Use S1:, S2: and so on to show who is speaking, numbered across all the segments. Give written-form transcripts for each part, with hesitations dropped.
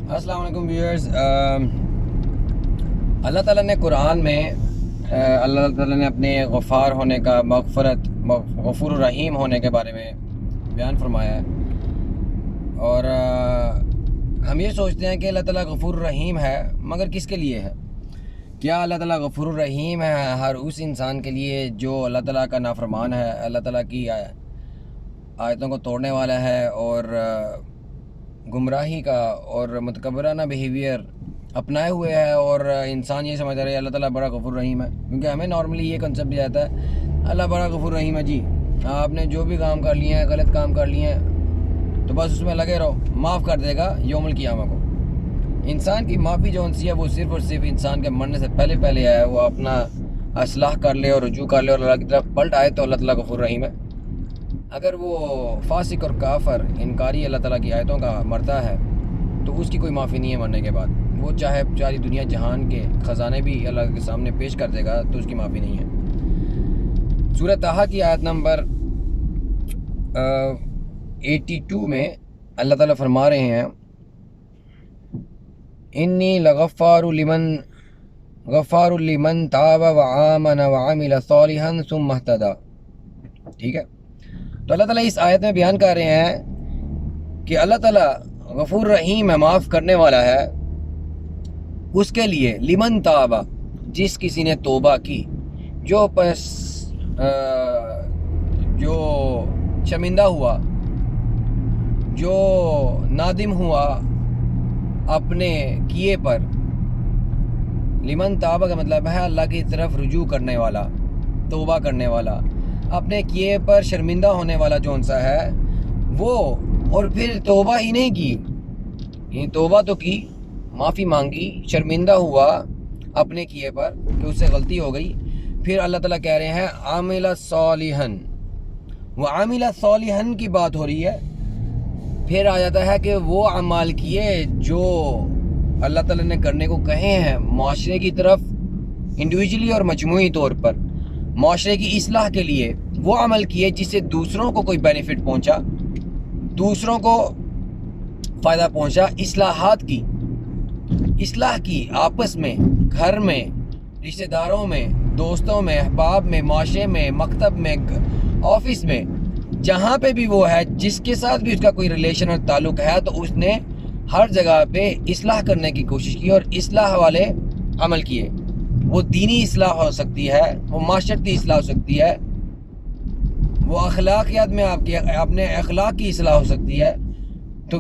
S1: السلام علیکم ویورز۔ اللہ تعالیٰ نے قرآن میں اللہ تعالیٰ نے اپنے غفار ہونے کا غفور الرحیم ہونے کے بارے میں بیان فرمایا ہے، اور ہم یہ سوچتے ہیں کہ اللہ تعالیٰ غفور الرحیم ہے، مگر کس کے لیے ہے؟ کیا اللہ تعالیٰ غفور الرحیم ہے ہر اس انسان کے لیے جو اللہ تعالیٰ کا نافرمان ہے، اللہ تعالیٰ کی آیتوں کو توڑنے والا ہے اور گمراہی کا اور متکبرانہ بیہیویئر اپنائے ہوئے ہے، اور انسان یہ سمجھ رہا ہے اللہ تعالیٰ بڑا غفور رحیم ہے؟ کیونکہ ہمیں نارملی یہ کنسیپٹ دیا جاتا ہے اللہ بڑا غفور رحیم ہے، جی آپ نے جو بھی کام کر لیے ہیں، غلط کام کر لیے ہیں تو بس اس میں لگے رہو، معاف کر دے گا یوم القیامہ کو۔ انسان کی معافی جو سی ہے وہ صرف اور صرف انسان کے مرنے سے پہلے ہے، وہ اپنا اصلاح کر لے اور رجوع کر لے اور اللہ کی طرف پلٹ آئے تو اللہ تعالیٰ غفور رحیم ہے۔ اگر وہ فاسق اور کافر انکاری اللہ تعالیٰ کی آیتوں کا مرتا ہے تو اس کی کوئی معافی نہیں ہے مرنے کے بعد، وہ چاہے ساری دنیا جہان کے خزانے بھی اللہ کے سامنے پیش کر دے گا تو اس کی معافی نہیں ہے۔ سورہ طٰہٰ کی آیت نمبر 82 میں اللہ تعالیٰ فرما رہے ہیں انی غفار لمن تاب وآمن وعمل صالحا ثم اہتدی، ٹھیک ہے؟ تو اللہ تعالیٰ اس آیت میں بیان کر رہے ہیں کہ اللہ تعالیٰ غفور رحیم ہے، معاف کرنے والا ہے اس کے لیے، لمن تابا، جس کسی نے توبہ کی، جو شرمندہ ہوا، جو نادم ہوا اپنے کیے پر۔ لمن تابا کا مطلب ہے اللہ کی طرف رجوع کرنے والا، توبہ کرنے والا، اپنے کیے پر شرمندہ ہونے والا جو انسا ہے وہ، اور پھر توبہ ہی نہیں کی، یعنی توبہ تو کی، معافی مانگی، شرمندہ ہوا اپنے کیے پر کہ اس سے غلطی ہو گئی، پھر اللہ تعالیٰ کہہ رہے ہیں عامل صالحا، وہ عامل صالحا کی بات ہو رہی ہے۔ پھر آ جاتا ہے کہ وہ اعمال کیے جو اللہ تعالیٰ نے کرنے کو کہے ہیں معاشرے کی طرف، انڈیویجولی اور مجموعی طور پر معاشرے کی اصلاح کے لیے وہ عمل کیے جس سے دوسروں کو کوئی بینیفٹ پہنچا، دوسروں کو فائدہ پہنچا، اصلاح کی آپس میں، گھر میں، رشتہ داروں میں، دوستوں میں، احباب میں، معاشرے میں، مکتب میں، آفس میں، جہاں پہ بھی وہ ہے، جس کے ساتھ بھی اس کا کوئی ریلیشن اور تعلق ہے تو اس نے ہر جگہ پہ اصلاح کرنے کی کوشش کی اور اصلاح والے عمل کیے۔ وہ دینی اصلاح ہو سکتی ہے، وہ معاشرتی اصلاح ہو سکتی ہے، وہ اخلاقیات میں اپنے اخلاق کی اصلاح ہو سکتی ہے۔ تو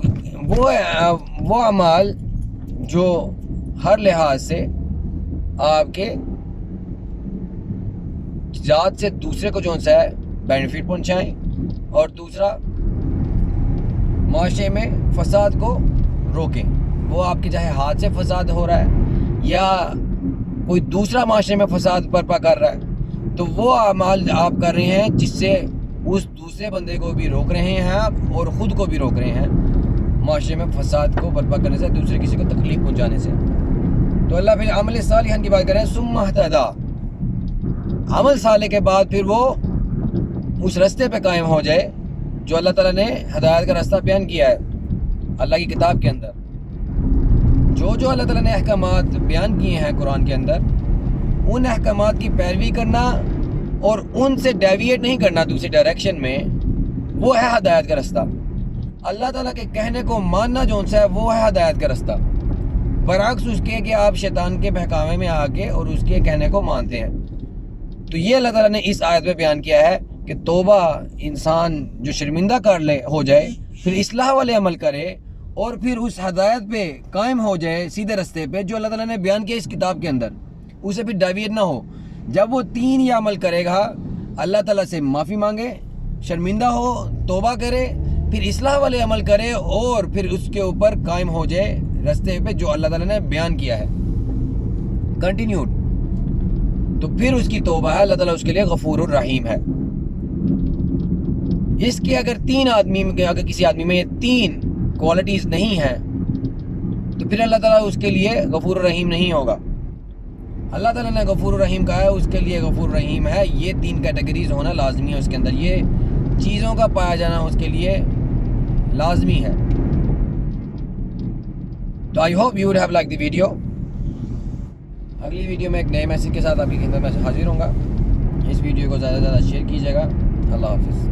S1: وہ اعمال جو ہر لحاظ سے آپ کے ذات سے دوسرے کو جو ہے بینیفٹ پہنچائیں، اور دوسرا معاشرے میں فساد کو روکیں۔ وہ آپ کے چاہے ہاتھ سے فساد ہو رہا ہے یا کوئی دوسرا معاشرے میں فساد برپا کر رہا ہے تو وہ اعمال آپ کر رہے ہیں جس سے اس دوسرے بندے کو بھی روک رہے ہیں آپ اور خود کو بھی روک رہے ہیں معاشرے میں فساد کو برپا کرنے سے، دوسرے کسی کو تکلیف پہنچانے سے۔ تو اللہ پھر عمل صالحا کی بات کریں، ثم اہتدی، عمل صالح کے بعد پھر وہ اس رستے پہ قائم ہو جائے جو اللہ تعالیٰ نے ہدایت کا راستہ بیان کیا ہے اللہ کی کتاب کے اندر۔ جو اللہ تعالیٰ نے احکامات بیان کیے ہیں قرآن کے اندر، ان احکامات کی پیروی کرنا اور ان سے ڈیویٹ نہیں کرنا دوسری ڈائریکشن میں، وہ ہے ہدایت کا راستہ۔ اللہ تعالیٰ کے کہنے کو ماننا جو ہے وہ ہے ہدایت کا راستہ، برعکس اس کے کہ آپ شیطان کے بہکاوے میں آ کے اور اس کے کہنے کو مانتے ہیں۔ تو یہ اللہ تعالیٰ نے اس آیت میں بیان کیا ہے کہ توبہ انسان جو شرمندہ ہو جائے، پھر اصلاح والے عمل کرے اور پھر اس ہدایت پہ قائم ہو جائے، سیدھے رستے پہ جو اللہ تعالیٰ نے بیان کیا اس کتاب کے اندر، اسے پھر ڈیویٹ نہ ہو۔ جب وہ تین یہ عمل کرے گا، اللہ تعالیٰ سے معافی مانگے، شرمندہ ہو، توبہ کرے، پھر اصلاح والے عمل کرے اور پھر اس کے اوپر قائم ہو جائے رستے پہ جو اللہ تعالیٰ نے بیان کیا ہے، کنٹینیوڈ، تو پھر اس کی توبہ ہے، اللہ تعالیٰ اس کے لیے غفور الرحیم ہے۔ اس کے اگر کسی آدمی میں یہ تین کوالٹیز نہیں ہیں تو پھر اللہ تعالیٰ اس کے لیے غفور الرحیم نہیں ہوگا۔ اللہ تعالیٰ نے غفور الرحیم کہا ہے، اس کے لیے غفور الرحیم ہے، یہ تین کیٹیگریز ہونا لازمی ہے اس کے اندر، یہ چیزوں کا پایا جانا اس کے لیے لازمی ہے۔ تو I hope you have like the video. اگلی ویڈیو میں ایک نئے میسیج کے ساتھ آپ کی خدمت میں حاضر ہوں گا. اس ویڈیو کو زیادہ سے زیادہ شیئر کیجیے گا. اللہ حافظ.